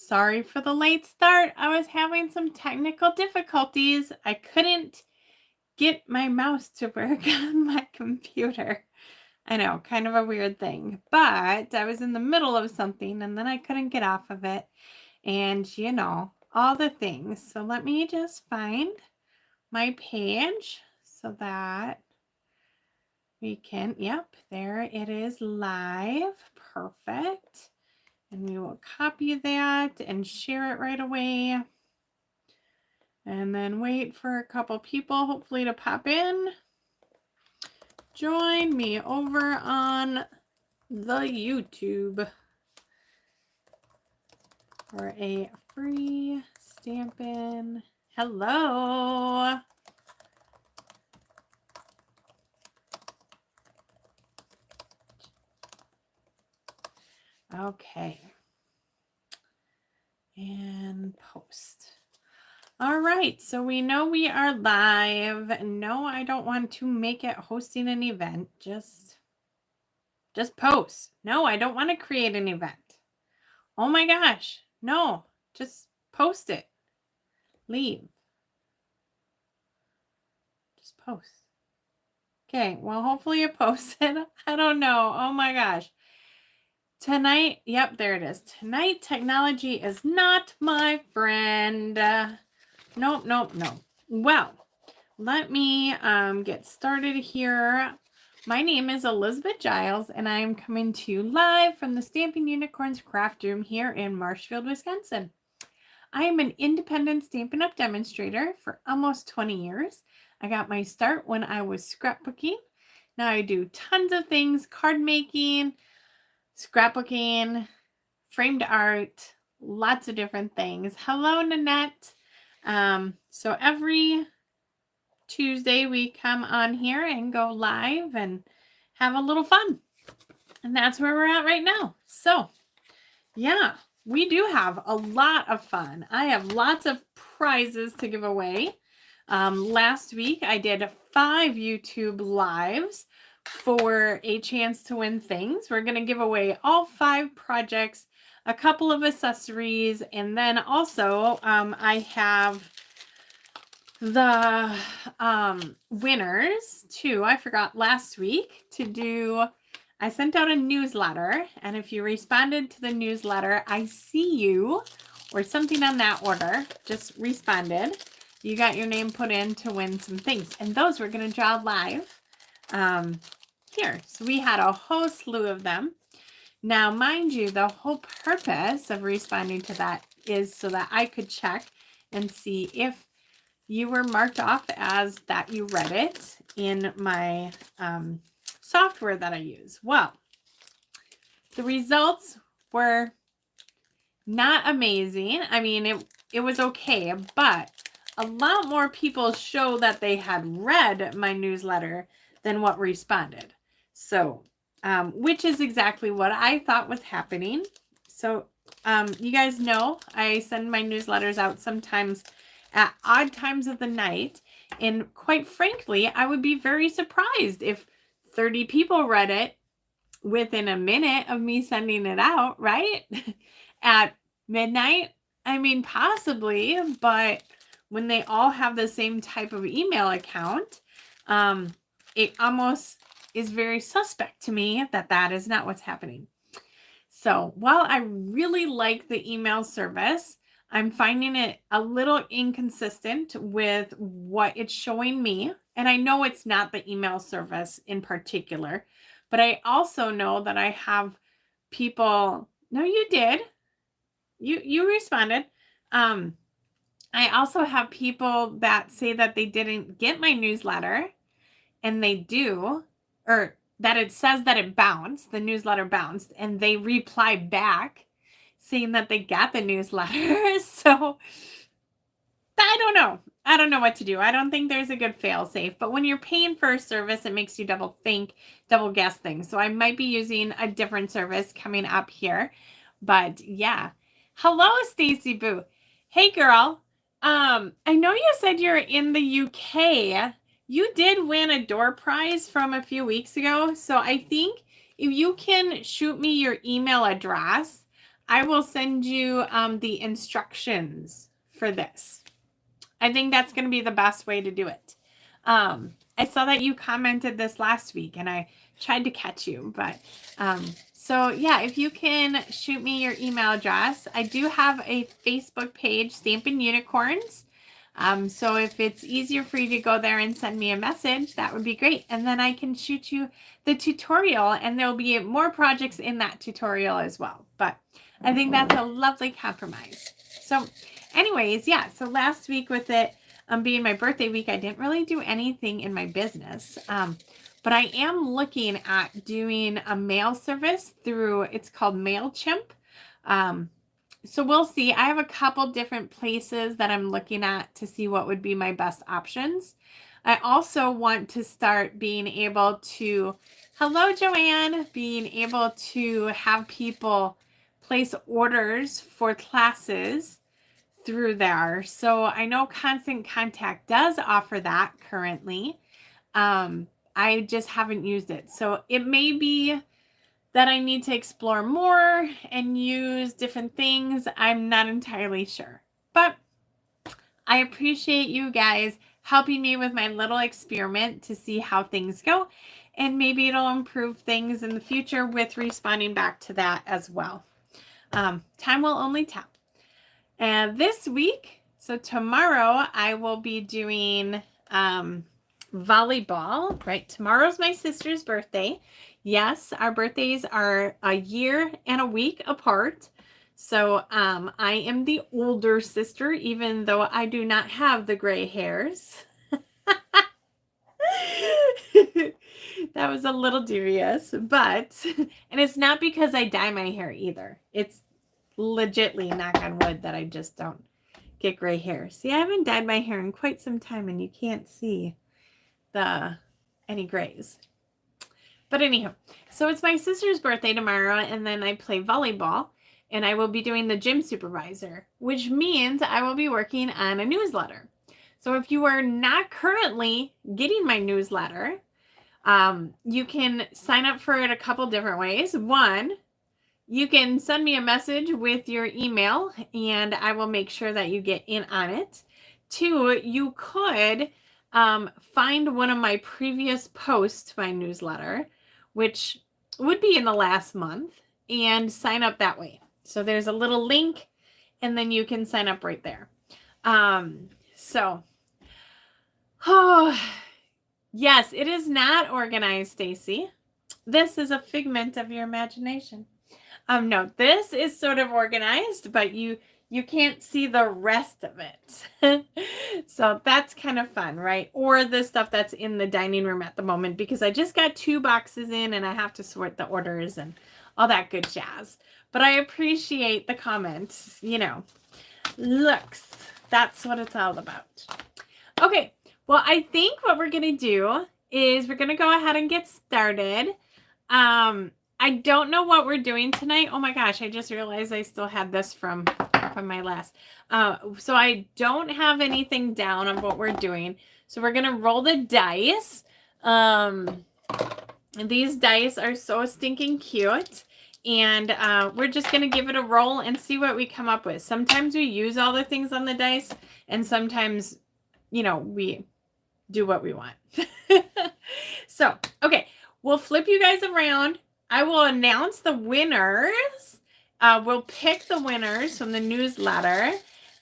Sorry for the late start. I was having some technical difficulties. I couldn't get my mouse to work on my computer. I know, kind of a weird thing, but I was in the middle of something and then I couldn't get off of it. And all the things. So let me just find my page so that we can, yep, there it is live. Perfect. And we will copy that and share it right away. And then wait for a couple people, hopefully, to pop in. Join me over on the YouTube for a free Stampin'. Hello. Okay. And post. All right, so we know we are live. No, I don't want to make it hosting an event. Just post. No, I don't want to create an event. Oh my gosh. No, just post it. Leave. Just post. Okay, well, hopefully it posted. I don't know. Oh my gosh. Tonight, yep, there it is. Tonight, technology is not my friend. Nope. Well, let me get started here. My name is Elizabeth Giles, and I am coming to you live from the Stampin' Unicorns Craft Room here in Marshfield, Wisconsin. I am an independent Stampin' Up! Demonstrator for almost 20 years. I got my start when I was scrapbooking. Now I do tons of things, card making, scrapbooking, framed art, lots of different things. Hello, Nanette. So every Tuesday we come on here and go live and have a little fun. And that's where we're at right now. So yeah, we do have a lot of fun. I have lots of prizes to give away. Last week I did 5 YouTube lives for a chance to win things. We're going to give away all 5 projects, a couple of accessories, and then also I have the winners too. I forgot last week to do, I sent out a newsletter, and if you responded to the newsletter, I see you, or something on that order, just responded, you got your name put in to win some things, and those we're going to draw live here. So we had a whole slew of them. Now, mind you, the whole purpose of responding to that is so that I could check and see if you were marked off as that you read it in my software that I use. Well, the results were not amazing. I mean, it was okay, but a lot more people show that they had read my newsletter than what responded. So, which is exactly what I thought was happening. So, you guys know I send my newsletters out sometimes at odd times of the night. And quite frankly, I would be very surprised if 30 people read it within a minute of me sending it out, right? At midnight. I mean, possibly, but when they all have the same type of email account, it almost is very suspect to me that that is not what's happening. So while I really like the email service, I'm finding it a little inconsistent with what it's showing me. And I know it's not the email service in particular, but I also know that I have people, no, you did. You responded. I also have people that say that they didn't get my newsletter, and they do, or that it says that it bounced, the newsletter bounced, and they reply back saying that they got the newsletter. So I don't know. I don't know what to do. I don't think there's a good fail safe, but when you're paying for a service, it makes you double think, double guess things. So I might be using a different service coming up here, but yeah. Hello, Stacy Boo. Hey girl. I know you said you're in the UK. You did win a door prize from a few weeks ago. So I think if you can shoot me your email address, I will send you the instructions for this. I think that's going to be the best way to do it. I saw that you commented this last week and I tried to catch you, but so yeah, if you can shoot me your email address. I do have a Facebook page, Stampin' Unicorns. So if it's easier for you to go there and send me a message, that would be great. And then I can shoot you the tutorial and there'll be more projects in that tutorial as well. But I think that's a lovely compromise. So anyways, yeah, so last week with it being my birthday week, I didn't really do anything in my business. But I am looking at doing a mail service through, it's called MailChimp. So we'll see. I have a couple different places that I'm looking at to see what would be my best options. I also want to start being able to, hello Joanne, being able to have people place orders for classes through there. So I know Constant Contact does offer that currently. I just haven't used it. So it may be that I need to explore more and use different things. I'm not entirely sure. But I appreciate you guys helping me with my little experiment to see how things go. And maybe it'll improve things in the future with responding back to that as well. Time will only tell. And this week, so tomorrow, I will be doing volleyball, right? Tomorrow's my sister's birthday. Yes, our birthdays are a year and a week apart. So I am the older sister, even though I do not have the gray hairs. That was a little dubious, but, and it's not because I dye my hair either. It's legitly, knock on wood, that I just don't get gray hair. See, I haven't dyed my hair in quite some time and you can't see any grays. But anyhow, so it's my sister's birthday tomorrow and then I play volleyball and I will be doing the gym supervisor, which means I will be working on a newsletter. So if you are not currently getting my newsletter, you can sign up for it a couple different ways. One, you can send me a message with your email and I will make sure that you get in on it. Two, you could find one of my previous posts to my newsletter, which would be in the last month, and sign up that way. So there's a little link and then you can sign up right there. Yes, it is not organized, Stacy. This is a figment of your imagination. No, this is sort of organized, but you can't see the rest of it. So that's kind of fun, right? Or the stuff that's in the dining room at the moment, because I just got 2 boxes in and I have to sort the orders and all that good jazz. But I appreciate the comment, looks, that's what it's all about. Okay, well, I think what we're going to do is we're going to go ahead and get started. I don't know what we're doing tonight. Oh my gosh, I just realized I still had this from my last. So I don't have anything down on what we're doing. So we're going to roll the dice. These dice are so stinking cute. And we're just going to give it a roll and see what we come up with. Sometimes we use all the things on the dice. And sometimes, we do what we want. So, okay. We'll flip you guys around. I will announce the winners. We'll pick the winners from the newsletter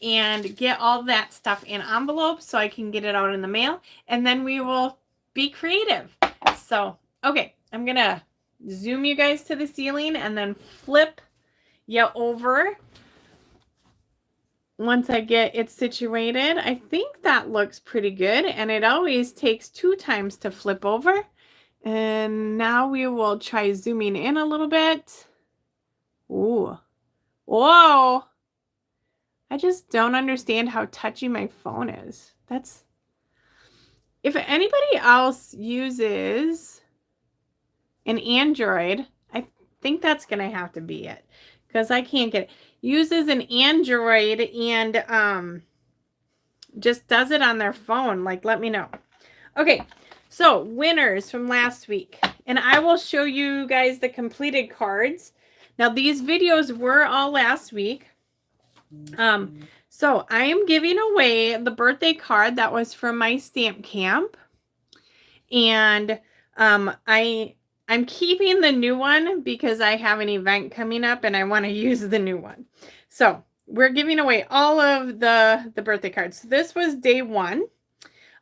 and get all that stuff in envelopes so I can get it out in the mail. And then we will be creative. So, okay. I'm going to zoom you guys to the ceiling and then flip you over. Once I get it situated, I think that looks pretty good. And it always takes 2 times to flip over. And now we will try zooming in a little bit. Ooh. Whoa. I just don't understand how touchy my phone is. If anybody else uses an Android, I think that's going to have to be it. Because I can't get it. Uses an Android and just does it on their phone. Let me know. Okay. So, winners from last week. And I will show you guys the completed cards Now, these videos were all last week. So I am giving away the birthday card that was from my stamp camp. And I'm keeping the new one because I have an event coming up and I want to use the new one. So we're giving away all of the birthday cards. So this was day one.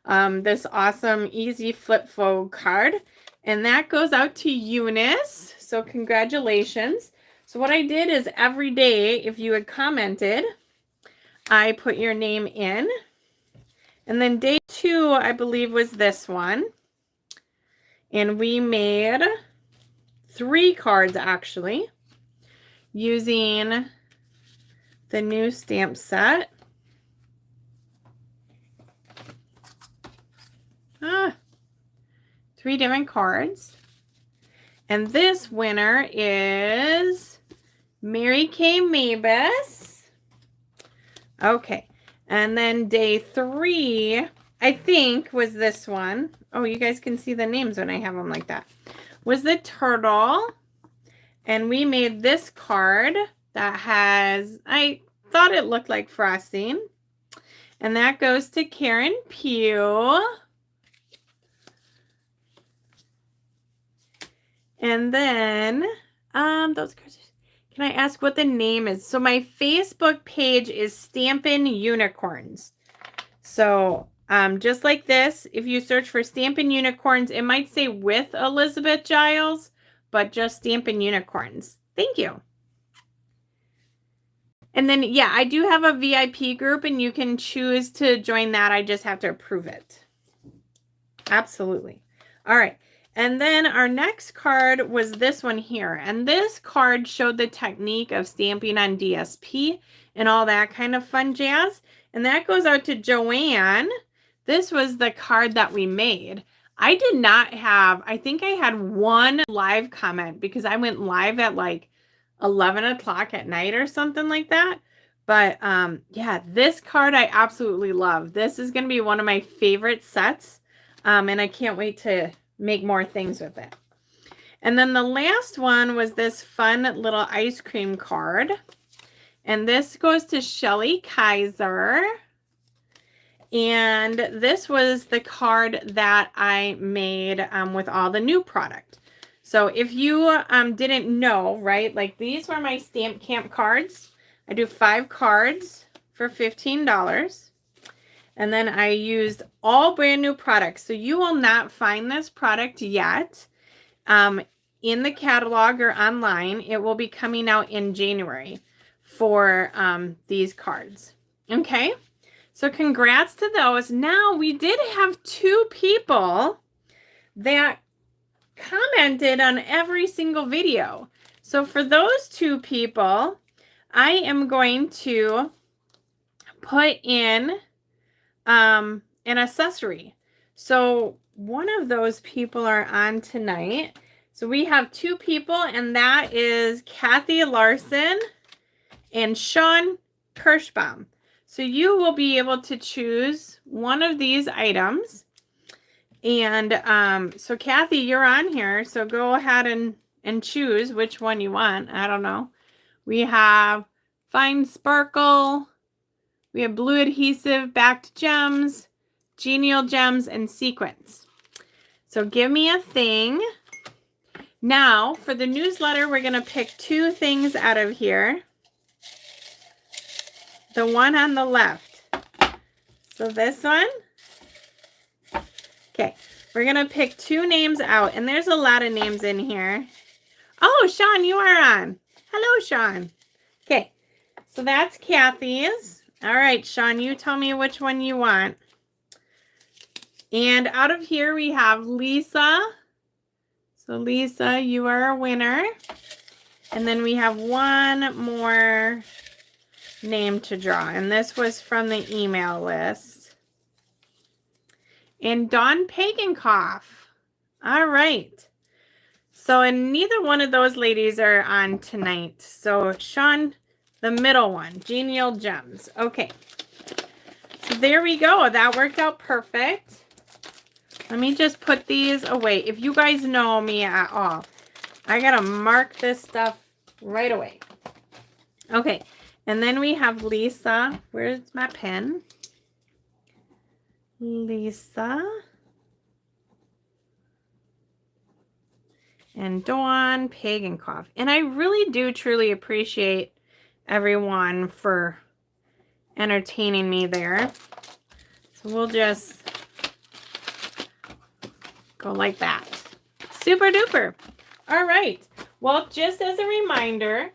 This awesome easy flip fold card. And that goes out to Eunice. So congratulations. So what I did is every day, if you had commented, I put your name in. And then day two, I believe, was this one. And we made 3 cards actually using the new stamp set. 3 different cards. And this winner is Mary Kay Mabus. Okay. And then day 3, I think, was this one. Oh, you guys can see the names when I have them like that. Was the turtle. And we made this card that has, I thought it looked like frosting. And that goes to Karen Pugh. And then, those cards. Can I ask what the name is? So my Facebook page is Stampin' Unicorns. So just like this, if you search for Stampin' Unicorns, it might say with Elizabeth Giles, but just Stampin' Unicorns. Thank you. And then, yeah, I do have a VIP group and you can choose to join that. I just have to approve it. Absolutely. All right. And then our next card was this one here. And this card showed the technique of stamping on DSP and all that kind of fun jazz. And that goes out to Joanne. This was the card that we made. I did not have, I think I had 1 live comment because I went live at like 11 o'clock at night or something like that. But yeah, this card I absolutely love. This is going to be one of my favorite sets. And I can't wait to make more things with it. And then the last one was this fun little ice cream card. And this goes to Shelly Kaiser. And this was the card that I made with all the new product. So if you didn't know, right, like these were my Stamp Camp cards. I do 5 cards for $15. And then I used all brand new products. So you will not find this product yet in the catalog or online. It will be coming out in January for these cards. Okay, so congrats to those. Now we did have 2 people that commented on every single video. So for those 2 people, I am going to put in an accessory. So one of those people are on tonight. So we have 2 people, and that is Kathy Larson and Sean Kirschbaum. So you will be able to choose one of these items. And so Kathy, you're on here. So go ahead and choose which one you want. I don't know. We have Fine Sparkle. We have blue adhesive, backed gems, genial gems, and sequins. So give me a thing. Now, for the newsletter, we're going to pick 2 things out of here. The one on the left. So this one. Okay, we're going to pick 2 names out. And there's a lot of names in here. Oh, Sean, you are on. Hello, Sean. Okay, so that's Kathy's. All right, Sean, you tell me which one you want. And out of here, we have Lisa. So Lisa, you are a winner. And then we have one more name to draw. And this was from the email list. And Dawn Pagankoff. All right. So, and neither one of those ladies are on tonight. So, Sean, the middle one, Genial Gems. Okay. So there we go. That worked out perfect. Let me just put these away. If you guys know me at all, I got to mark this stuff right away. Okay, and then we have Lisa. Where's my pen? Lisa. And Dawn, Pig, and Cough. And I really do truly appreciate everyone for entertaining me there. So we'll just go like that. Super duper. All right. Well, just as a reminder,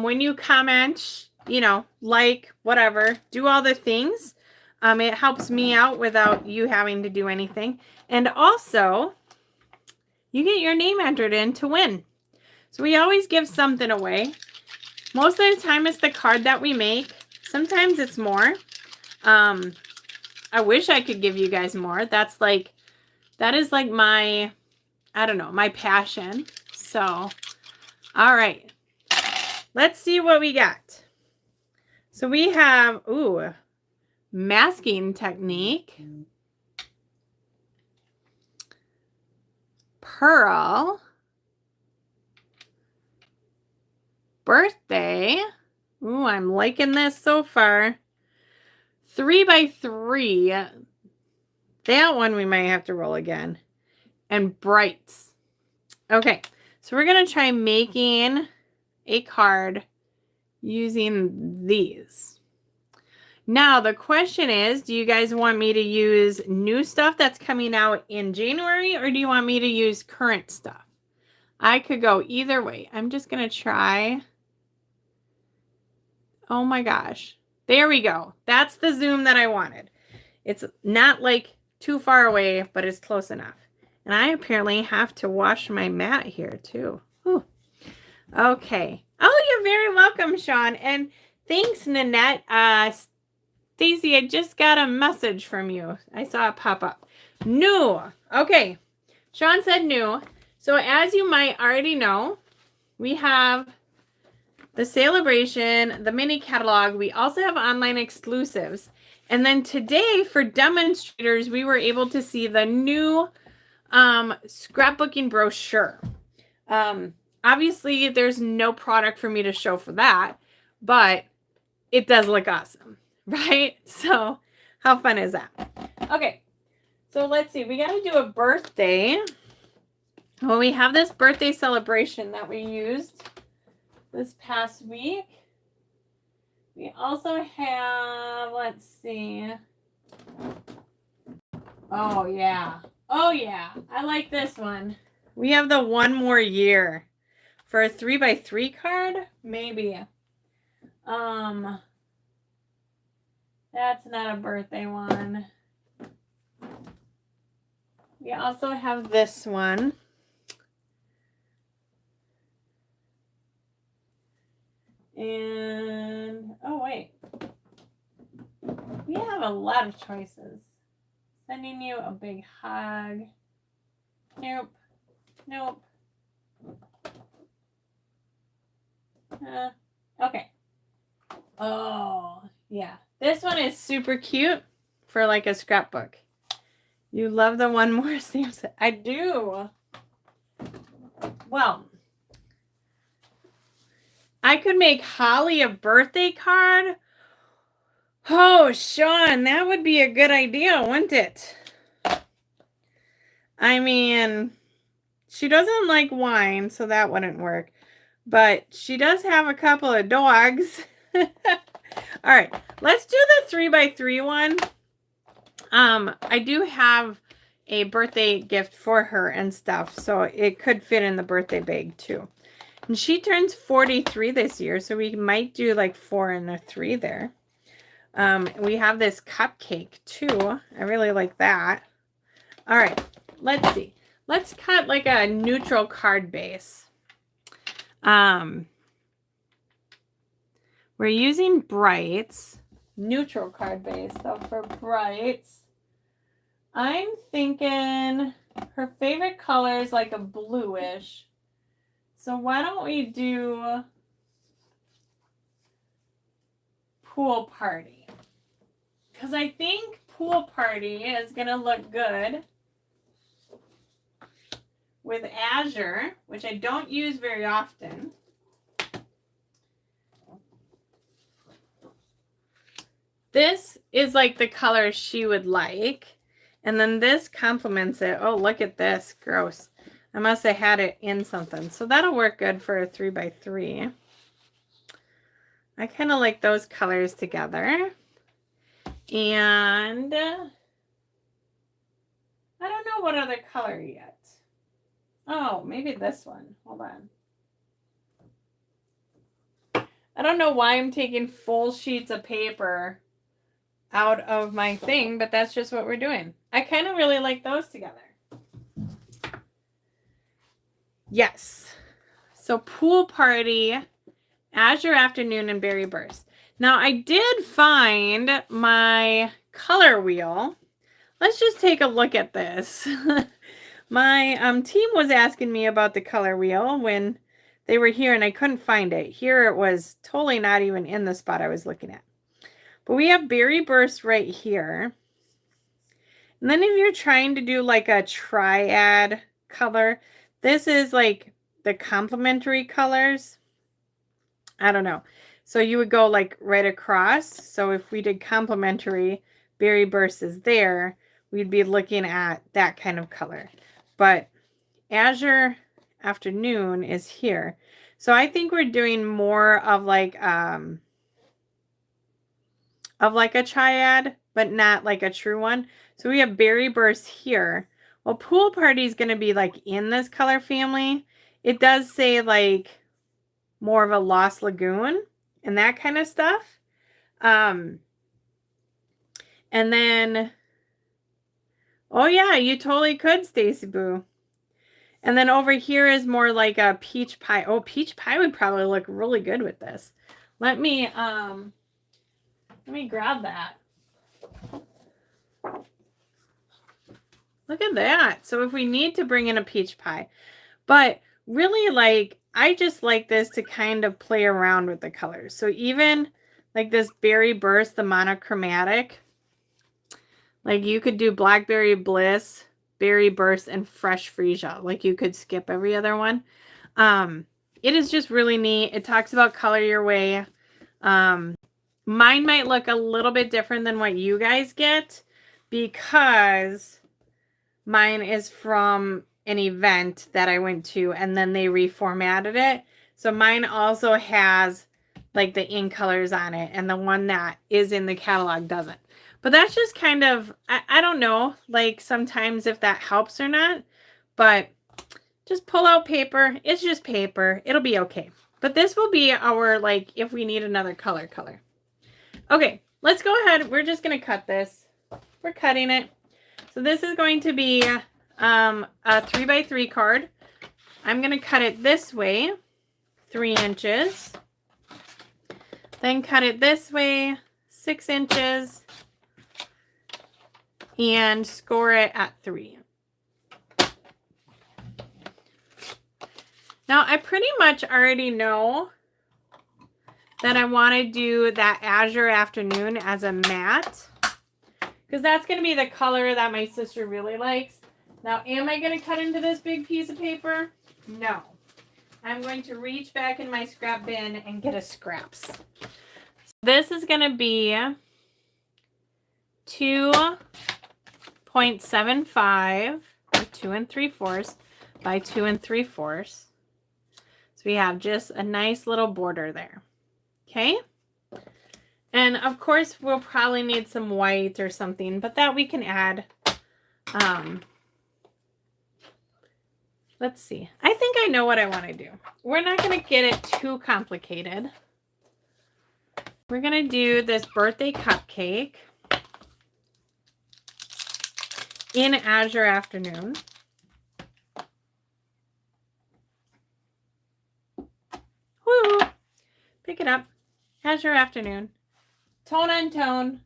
when you comment, you know, like, whatever, do all the things. It helps me out without you having to do anything. And also, you get your name entered in to win. So we always give something away. Most of the time it's the card that we make. Sometimes it's more. I wish I could give you guys more. That is like my, I don't know, my passion. So, all right. Let's see what we got. So we have, ooh, masking technique. Pearl. Birthday. Ooh, I'm liking this so far. 3x3. That one we might have to roll again. And brights. Okay, so we're going to try making a card using these. Now, the question is, do you guys want me to use new stuff that's coming out in January, or do you want me to use current stuff? I could go either way. I'm just going to try. Oh my gosh. There we go. That's the zoom that I wanted. It's not like too far away, but it's close enough. And I apparently have to wash my mat here too. Whew. Okay. Oh, you're very welcome, Sean. And thanks, Nanette. Stacy, I just got a message from you. I saw it pop up. New. Okay. Sean said new. So as you might already know, we have the celebration, the mini catalog. We also have online exclusives. And then today for demonstrators, we were able to see the new scrapbooking brochure. Obviously, there's no product for me to show for that, but it does look awesome, right? So how fun is that? Okay, so let's see. We got to do a birthday. Well, we have this birthday celebration that we used this past week. We also have, let's see. Oh, yeah. Oh, yeah. I like this one. We have the one more year for a 3x3 card. Maybe. That's not a birthday one. We also have this one. And, oh, wait. We have a lot of choices. Sending you a big hug. Nope. Nope. Okay. Oh, yeah. This one is super cute for like a scrapbook. You love the one more stamps? I do. Well, I could make Holly a birthday card. Oh, Sean, that would be a good idea, wouldn't it? I mean, she doesn't like wine, so that wouldn't work. But she does have a couple of dogs. All right, let's do the 3x3 one. I do have a birthday gift for her and stuff, so it could fit in the birthday bag too. And she turns 43 this year, so we might do like 4 and a 3 there. We have this cupcake too. I really like that. All right, let's see. Let's cut like a neutral card base. We're using brights. Neutral card base, though, for brights. I'm thinking her favorite color is like a bluish. So why don't we do pool party? Because I think pool party is going to look good with azure, which I don't use very often. This is like the color she would like. And then this complements it. Oh, look at this. Gross. I must have had it in something. So that'll work good for a 3x3. I kind of like those colors together. And I don't know what other color yet. Oh, maybe this one. Hold on. I don't know why I'm taking full sheets of paper out of my thing, but that's just what we're doing. I kind of really like those together. Yes. So pool party, Azure Afternoon, and Berry Burst. Now I did find my color wheel. Let's just take a look at this. My team was asking me about the color wheel when they were here and I couldn't find it. Here it was totally not even in the spot I was looking at. But we have Berry Burst right here. And then if you're trying to do like a triad color, this is like the complementary colors. I don't know. So you would go like right across. So if we did complementary, Berry Burst is there, we'd be looking at that kind of color. But Azure Afternoon is here. So I think we're doing more of like a triad, but not like a true one. So we have Berry Burst here. Well, Pool Party is going to be like in this color family. It does say like more of a Lost Lagoon and that kind of stuff. And then, oh yeah, you totally could, Stacy Boo. And then over here is more like a peach pie. Oh, peach pie would probably look really good with this. Let me grab that. Look at that. So if we need to bring in a peach pie, but really like, I just like this to kind of play around with the colors. So even like this Berry Burst, the monochromatic, like you could do Blackberry Bliss, Berry Burst, and Fresh Freesia. Like you could skip every other one. It is just really neat. It talks about color your way. Mine might look a little bit different than what you guys get because mine is from an event that I went to and then they reformatted it. So mine also has like the ink colors on it and the one that is in the catalog doesn't. But that's just kind of, I don't know, like sometimes if that helps or not, but just pull out paper. It's just paper. It'll be okay. But this will be our, like, if we need another color. Okay, let's go ahead. We're just going to cut this. We're cutting it. So this is going to be a 3x3 card. I'm going to cut it this way, 3 inches. Then cut it this way, 6 inches. And score it at 3. Now, I pretty much already know that I want to do that Azure Afternoon as a matte because that's going to be the color that my sister really likes. Now, am I going to cut into this big piece of paper? No. I'm going to reach back in my scrap bin and get a scraps. This is going to be 2.75 or 2 3/4 by 2 3/4. So we have just a nice little border there. Okay. And of course we'll probably need some white or something, but that we can add. Let's see. I think I know what I want to do. We're not going to get it too complicated. We're going to do this birthday cupcake in Azure Afternoon. Woo! Pick it up. Azure Afternoon. Tone on tone.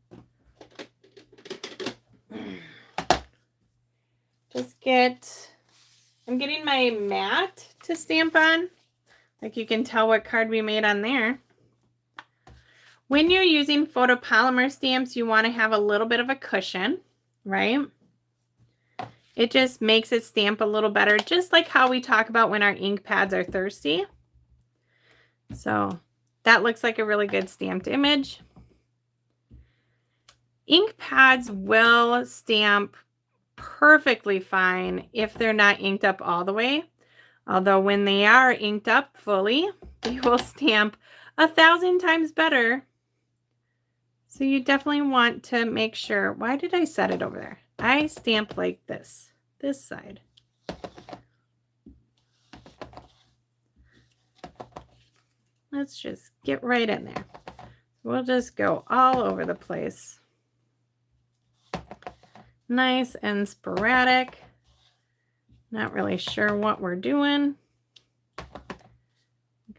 I'm getting my mat to stamp on. Like you can tell what card we made on there. When you're using photopolymer stamps, you want to have a little bit of a cushion, right? It just makes it stamp a little better, just like how we talk about when our ink pads are thirsty. So that looks like a really good stamped image. Ink pads will stamp perfectly fine if they're not inked up all the way. Although when they are inked up fully, they will stamp 1,000 times better. So you definitely want to make sure. Why did I set it over there? I stamp like this side. Let's just get right in there. We'll just go all over the place. Nice and sporadic. Not really sure what we're doing.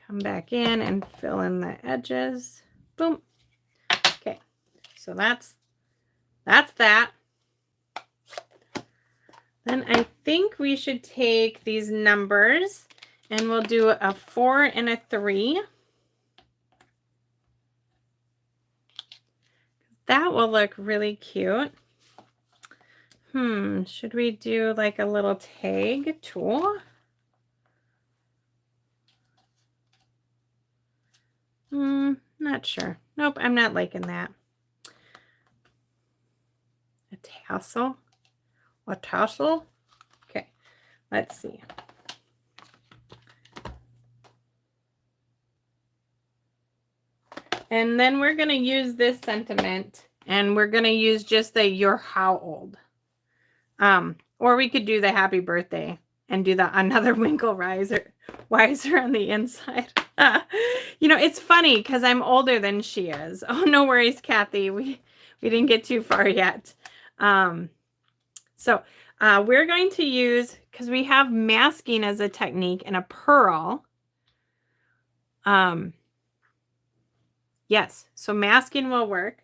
Come back in and fill in the edges. Boom. Okay, so that's that. Then I think we should take these numbers and we'll do a 4 and a 3. That will look really cute. Should we do like a little tag tool? Not sure. Nope, I'm not liking that. A tassel? A tassel? Okay, let's see. And then we're going to use this sentiment, and we're going to use just the "you're how old?" Or we could do the happy birthday and do the another winkle wiser on the inside. You know, it's funny because I'm older than she is. Oh, no worries, Kathy. We didn't get too far yet. So we're going to use, because we have masking as a technique and a pearl. Yes, so masking will work.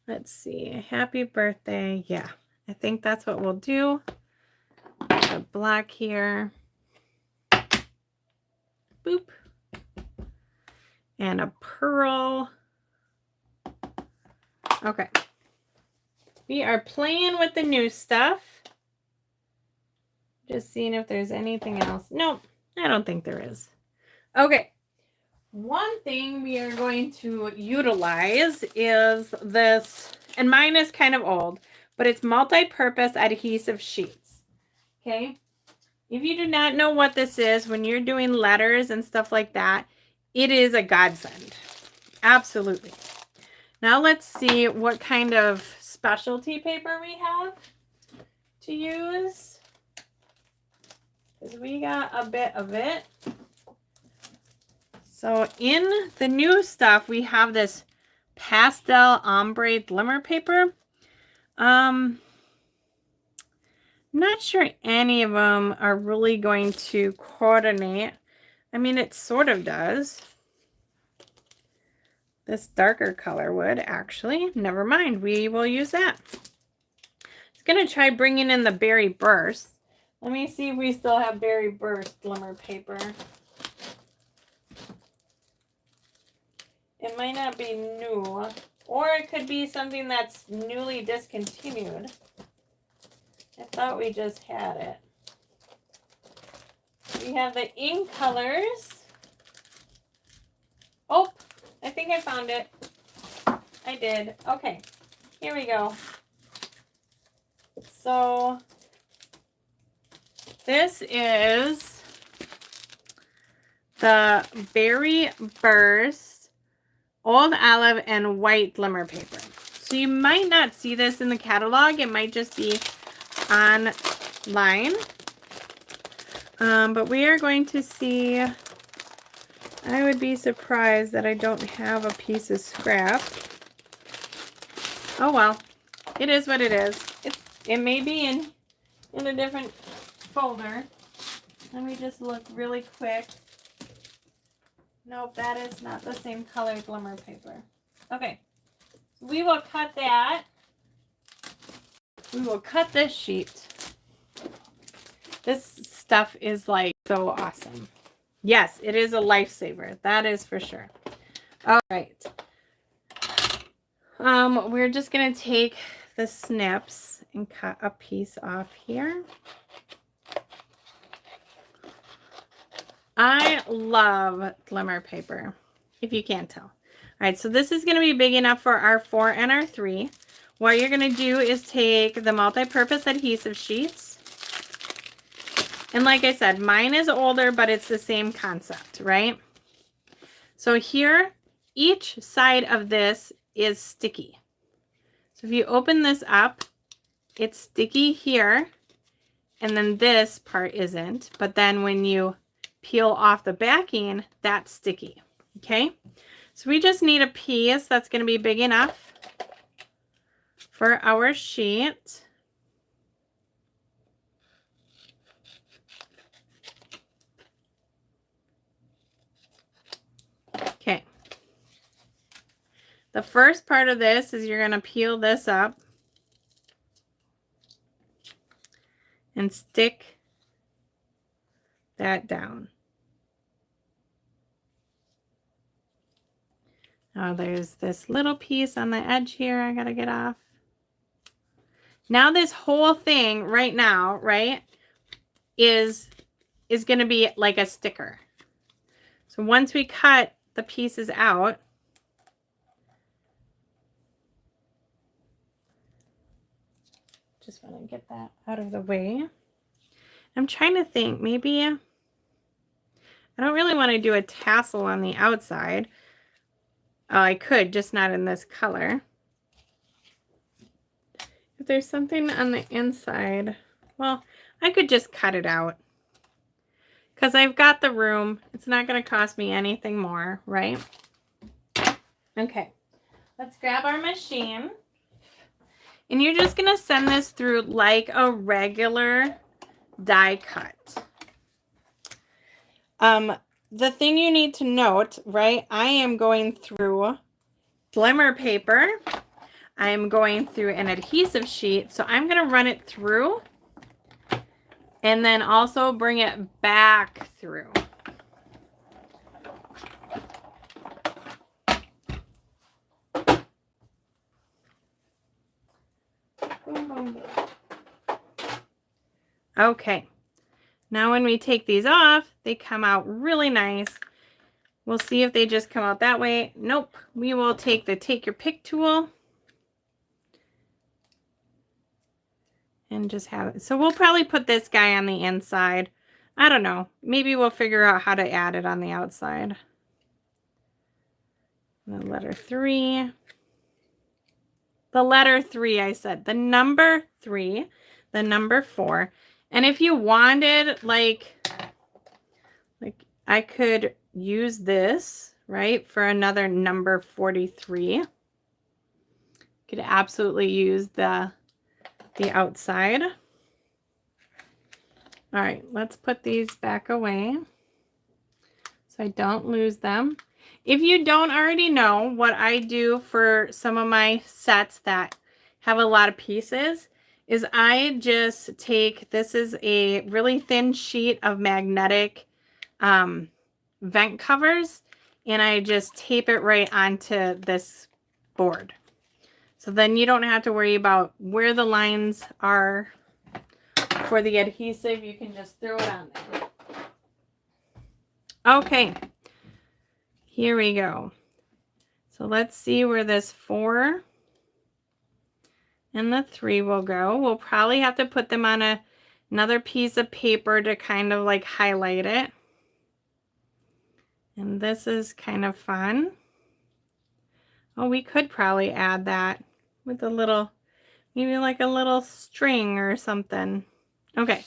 Let's see, happy birthday. Yeah, I think that's what we'll do. The black here. Boop. And a pearl. Okay. We are playing with the new stuff. Just seeing if there's anything else. Nope, I don't think there is. Okay. One thing we are going to utilize is this, and mine is kind of old, but it's multi-purpose adhesive sheets. Okay. If you do not know what this is, when you're doing letters and stuff like that, it is a godsend. Absolutely. Now let's see what kind of specialty paper we have to use, because we got a bit of it. So in the new stuff, we have this pastel ombre glimmer paper. Not sure any of them are really going to coordinate. I mean, it sort of does. This darker color would actually. Never mind, we will use that. It's going to try bringing in the Berry Burst. Let me see if we still have Berry Burst glimmer paper. It might not be new, or it could be something that's newly discontinued. I thought we just had it. We have the ink colors. Oh, I think I found it. I did. Okay, here we go. So this is the Berry Burst Old Olive and White glimmer paper. So you might not see this in the catalog. It might just be online. But we are going to see. I would be surprised that I don't have a piece of scrap. Oh well, it is what it is. It may be in a different folder. Let me just look really quick. Nope, that is not the same color glimmer paper. Okay, so we will cut that. We will cut this sheet. This stuff is like so awesome. Yes, it is a lifesaver. That is for sure. All right. We're just going to take the snips and cut a piece off here. I love glimmer paper, if you can't tell. right, so this is going to be big enough for our 4 and our 3. What you're going to do is take the multi-purpose adhesive sheets. And like I said, mine is older, but it's the same concept, right? So here, each side of this is sticky. So if you open this up, it's sticky here, and then this part isn't. But then when you peel off the backing, that's sticky, okay? So we just need a piece that's going to be big enough for our sheet. Okay. The first part of this is you're going to peel this up and stick that down. Now there's this little piece on the edge here I got to get off. Now this whole thing right now, right, is going to be like a sticker. So once we cut the pieces out, just want to get that out of the way. I'm trying to think, maybe I don't really want to do a tassel on the outside. I could, just not in this color. If there's something on the inside, well, I could just cut it out. Because I've got the room. It's not going to cost me anything more, right? Okay, let's grab our machine. And you're just going to send this through like a regular die cut. The thing you need to note, right? I am going through glimmer paper. I am going through an adhesive sheet. So I'm going to run it through and then also bring it back through. Okay. Now when we take these off, they come out really nice. We'll see if they just come out that way. Nope. We will take the take your pick tool and just have it. So we'll probably put this guy on the inside. I don't know. Maybe we'll figure out how to add it on the outside. The letter 3. The letter 3, I said. The number 3. The number 4. And if you wanted, like I could use this, right, for another number 43. Could absolutely use the outside. All right, let's put these back away so I don't lose them. If you don't already know what I do for some of my sets that have a lot of pieces, is I just take, this is a really thin sheet of magnetic vent covers, and I just tape it right onto this board. So then you don't have to worry about where the lines are for the adhesive. You can just throw it on there. Okay, here we go. So let's see where this 4 and the 3 will go. We'll probably have to put them on another piece of paper to kind of like highlight it. And this is kind of fun. Oh, we could probably add that with a little, maybe like a little string or something. Okay,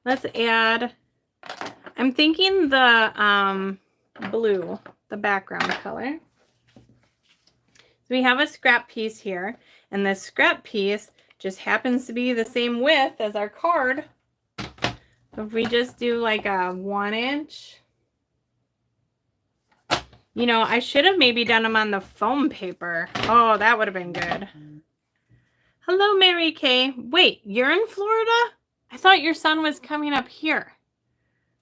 let's add, I'm thinking the blue, the background color. So we have a scrap piece here, and this scrap piece just happens to be the same width as our card. So if we just do like a 1 inch, you know, I should have maybe done them on the foam paper. Oh, that would have been good. Hello, Mary Kay. Wait, you're in Florida? I thought your son was coming up here.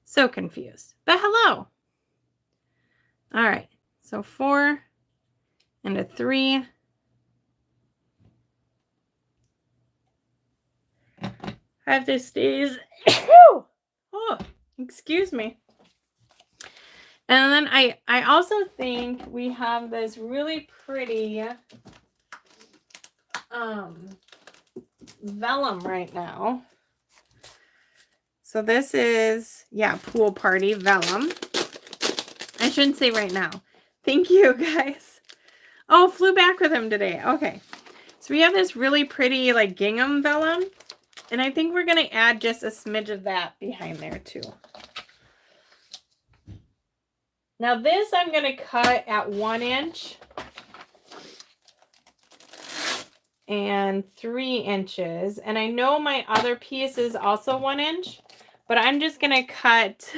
So confused. But hello. All right. So 4 and a 3. I have to sneeze. Oh, excuse me. And then I also think we have this really pretty vellum right now. So this is, yeah, pool party vellum. I shouldn't say right now. Thank you, guys. Oh, flew back with him today. Okay. So we have this really pretty like gingham vellum. And I think we're going to add just a smidge of that behind there too. Now this I'm going to cut at 1 inch and 3 inches. And I know my other piece is also 1 inch, but I'm just going to cut,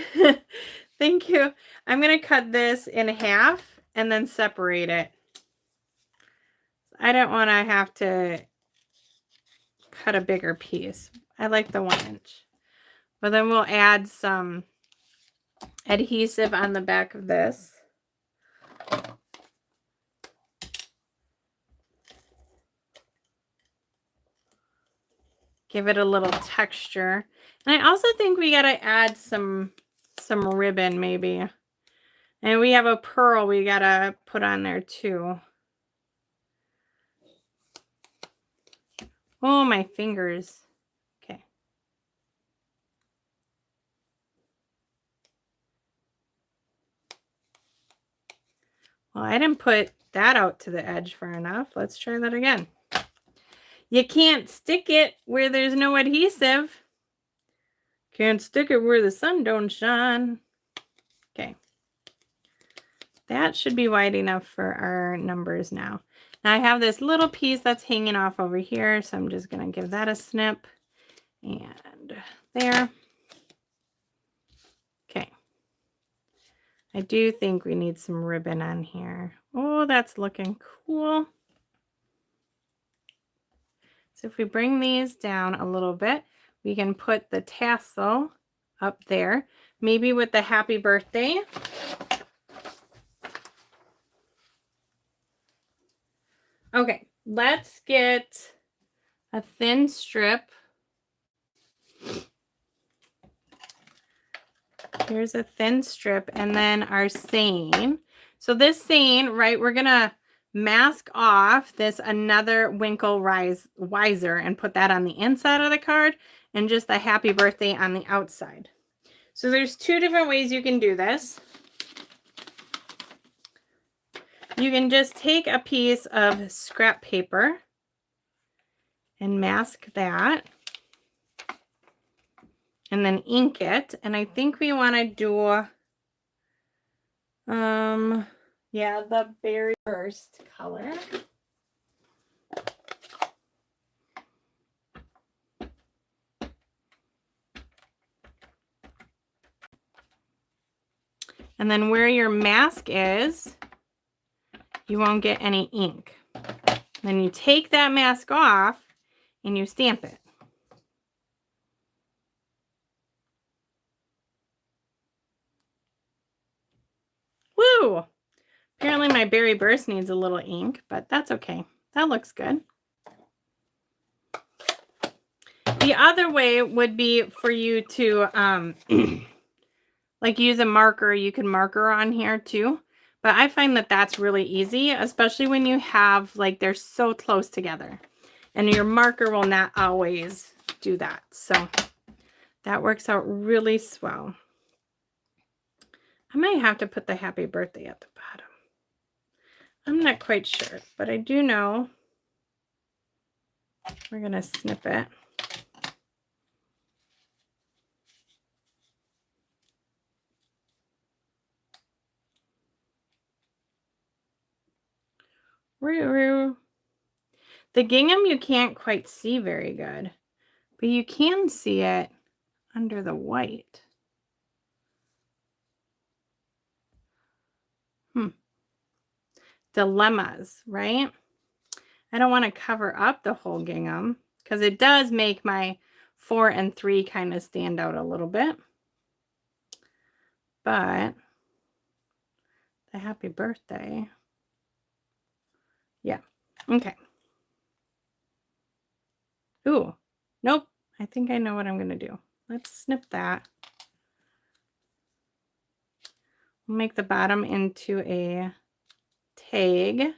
thank you. I'm going to cut this in half and then separate it. I don't want to have to cut a bigger piece. I like the 1 inch. But then we'll add some adhesive on the back of this. Give it a little texture. And I also think we got to add some ribbon maybe. And we have a pearl we got to put on there too. Oh, my fingers. Okay. Well, I didn't put that out to the edge far enough. Let's try that again. You can't stick it where there's no adhesive. Can't stick it where the sun don't shine. Okay. That should be wide enough for our numbers now. Now I have this little piece that's hanging off over here, so I'm just going to give that a snip. And there. Okay. I do think we need some ribbon on here. Oh, that's looking cool. So if we bring these down a little bit, we can put the tassel up there, maybe with the happy birthday. Okay, let's get a thin strip. Here's a thin strip, and then our seine. So this seine, right, we're gonna mask off this another Winkle Wiser and put that on the inside of the card and just the happy birthday on the outside. So there's 2 different ways you can do this. You can just take a piece of scrap paper and mask that and then ink it. And I think we want to do yeah, the berry first color. And then where your mask is, you won't get any ink. Then you take that mask off and you stamp it. Woo! Apparently my berry burst needs a little ink, but that's okay. That looks good. The other way would be for you to like use a marker. You can marker on here too. But I find that that's really easy, especially when you have, like, they're so close together. And your marker will not always do that. So that works out really swell. I might have to put the happy birthday at the bottom. I'm not quite sure, but I do know we're going to snip it. The gingham you can't quite see very good, but you can see it under the white. Dilemmas, right? I don't want to cover up the whole gingham because it does make my 4 and 3 kind of stand out a little bit. But the happy birthday. Yeah. Okay. Ooh. Nope. I think I know what I'm going to do. Let's snip that. make the bottom into a tag.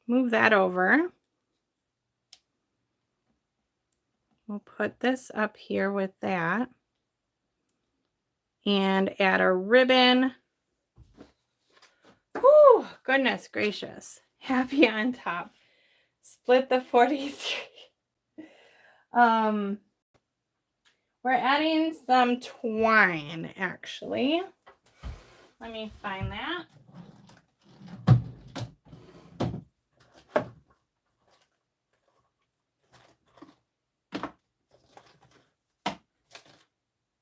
Move that over. We'll put this up here with that. And add a ribbon. Whew, goodness gracious. Happy on top. Split the 43. We're adding some twine, actually. Let me find that.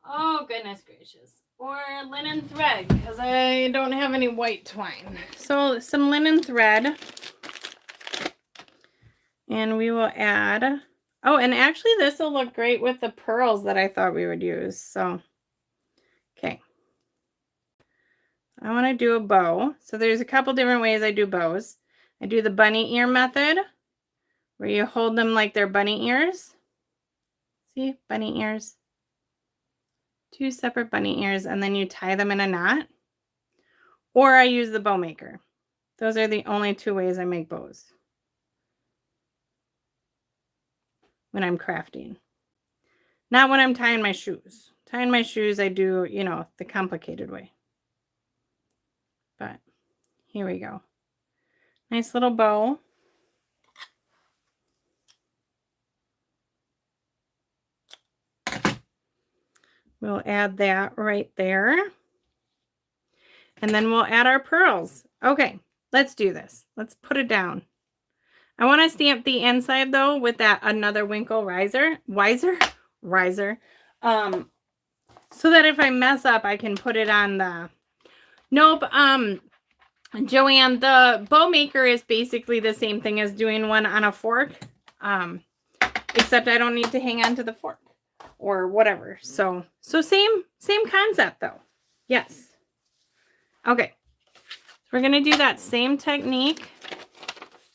Oh, goodness gracious. Or linen thread, because I don't have any white twine. So some linen thread. And we will add, oh, and actually this will look great with the pearls that I thought we would use. So, okay. I want to do a bow. So there's a couple different ways I do bows. I do the bunny ear method, where you hold them like they're bunny ears. See, bunny ears. 2 separate bunny ears, and then you tie them in a knot. Or I use the bow maker. Those are the only 2 ways I make bows when I'm crafting. Not when I'm tying my shoes. Tying my shoes, I do, you know, the complicated way. But here we go. Nice little bow. We'll add that right there. And then we'll add our pearls. Okay, let's do this. Let's put it down. I want to stamp the inside though with that another winkle riser. So that if I mess up, I can put it on the, nope, Joanne, the bow maker is basically the same thing as doing one on a fork, except I don't need to hang on to the fork or whatever. So same concept though. Yes. Okay. So we're going to do that same technique,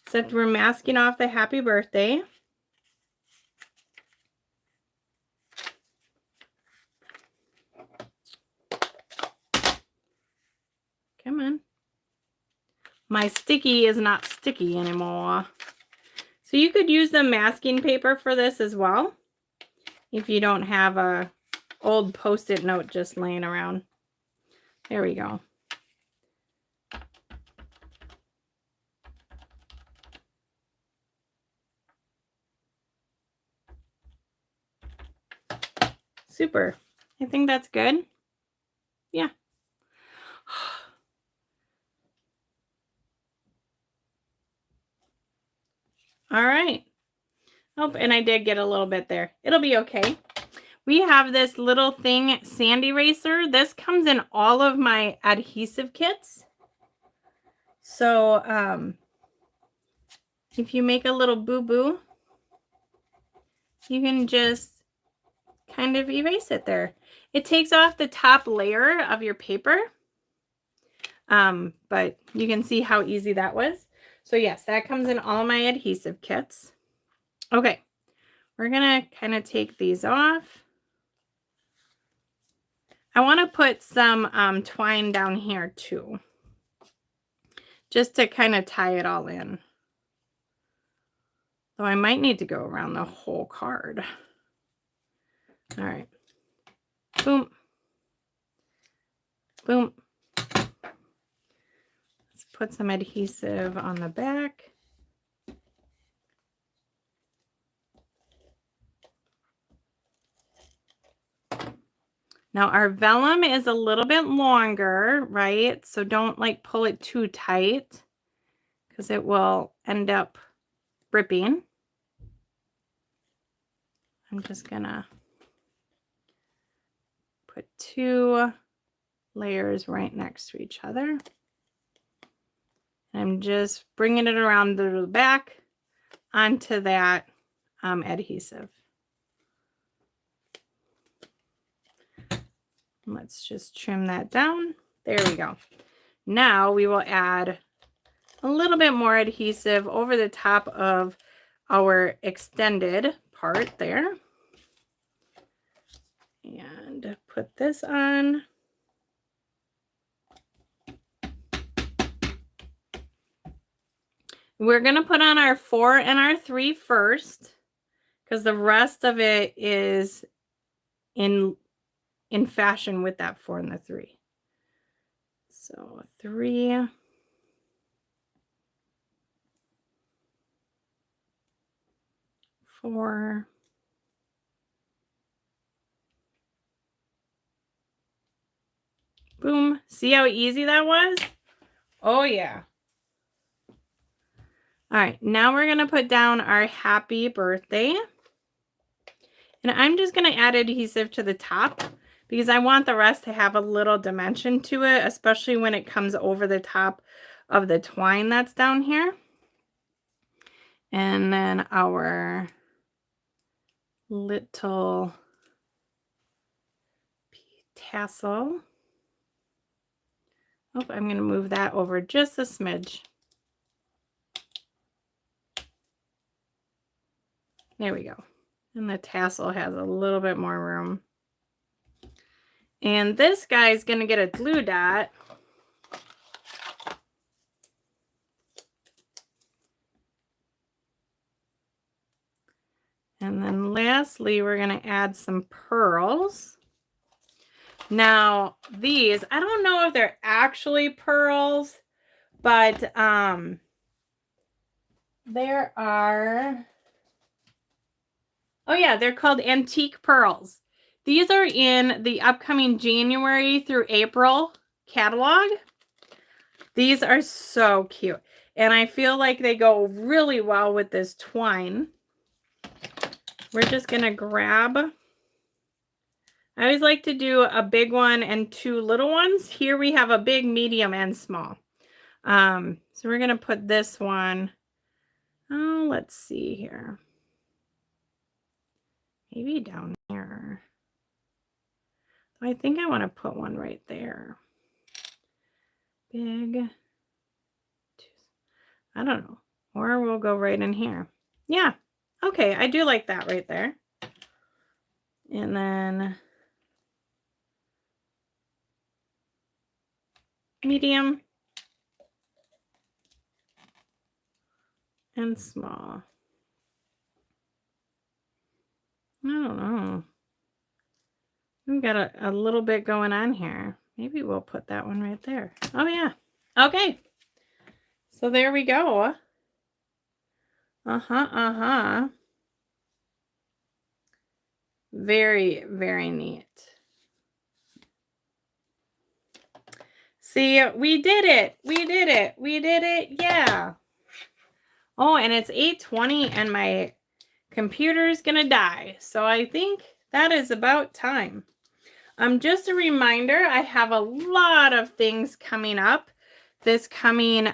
except we're masking off the happy birthday. Come on. My sticky is not sticky anymore. So you could use the masking paper for this as well, if you don't have a old Post-it note just laying around. There we go. Super. I think that's good. Yeah. All right. Oh, and I did get a little bit there. It'll be okay. We have this little thing, sand eraser. This comes in all of my adhesive kits. So if you make a little boo-boo, you can just kind of erase it there. It takes off the top layer of your paper. But you can see how easy that was. So yes, that comes in all my adhesive kits. Okay, we're gonna kind of take these off. I want to put some twine down here too, just to kind of tie it all in. Though I might need to go around the whole card. All right, boom, boom. Let's put some adhesive on the back. Now our vellum is a little bit longer, right? So don't like pull it too tight because it will end up ripping. I'm just gonna put 2 layers right next to each other. I'm just bringing it around the back onto that adhesive. Let's just trim that down. There we go. Now we will add a little bit more adhesive over the top of our extended part there. And and put this on. We're going to put on our 4 and our 3 first, because the rest of it is in fashion with that 4 and the 3. So 3, 4, boom. See how easy that was? Oh yeah. All right, now we're going to put down our happy birthday. And I'm just going to add adhesive to the top because I want the rest to have a little dimension to it, especially when it comes over the top of the twine that's down here. And then our little tassel. Oh, I'm going to move that over just a smidge. There we go. And the tassel has a little bit more room. And this guy is going to get a glue dot. And then lastly, we're going to add some pearls. Now, these, I don't know if they're actually pearls, but there are, oh yeah, they're called antique pearls. These are in the upcoming January through April catalog. These are so cute. And I feel like they go really well with this twine. We're just going to grab, I always like to do a big one and 2 little ones. Here we have a big, medium, and small. So we're going to put this one, oh, let's see here. Maybe down here. I think I want to put one right there. Big, I don't know. Or we'll go right in here. Yeah. Okay, I do like that right there. And then medium and small. I don't know. We've got a little bit going on here. Maybe we'll put that one right there. Oh yeah. Okay. So there we go. Very, very neat. See, we did it. We did it. We did it. Yeah. Oh, and it's 8:20 and my computer's going to die. So I think that is about time. Just a reminder, I have a lot of things coming up this coming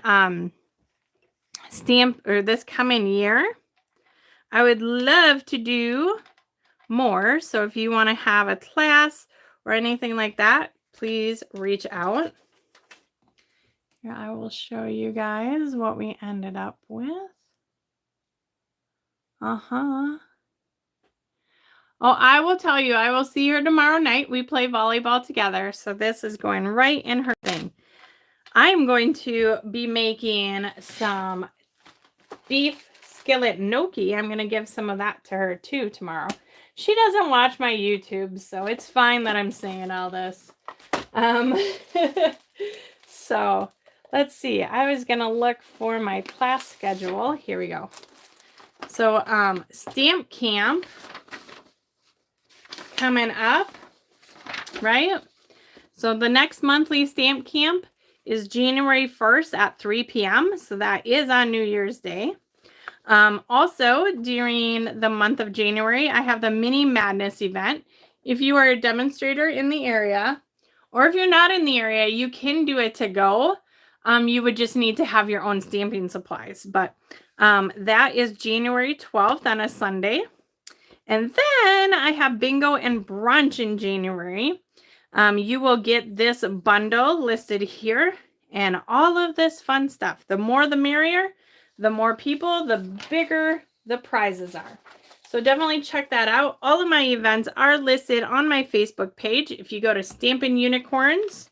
this coming year. I would love to do more. So if you want to have a class or anything like that, please reach out. Here, I will show you guys what we ended up with. Oh, I will tell you, I will see her tomorrow night. We play volleyball together. So this is going right in her thing. I'm going to be making some beef skillet gnocchi. I'm going to give some of that to her too tomorrow. She doesn't watch my YouTube, so it's fine that I'm saying all this. So let's see. I was going to look for my class schedule. Here we go. So stamp camp coming up, right? So the next monthly stamp camp is January 1st at 3 p.m. So that is on New Year's Day. Also, during the month of January, I have the Mini Madness event. If you are a demonstrator in the area, or if you're not in the area, you can do it to go. You would just need to have your own stamping supplies. But that is January 12th on a Sunday. And then I have bingo and brunch in January. You will get this bundle listed here and all of this fun stuff. The more the merrier, the more people, the bigger the prizes are. So definitely check that out. All of my events are listed on my Facebook page. If you go to Stampin' Unicorns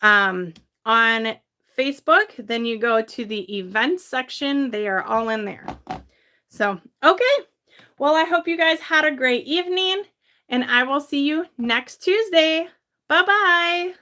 on Facebook, then you go to the events section. They are all in there. So, okay. Well, I hope you guys had a great evening, and I will see you next Tuesday. Bye-bye.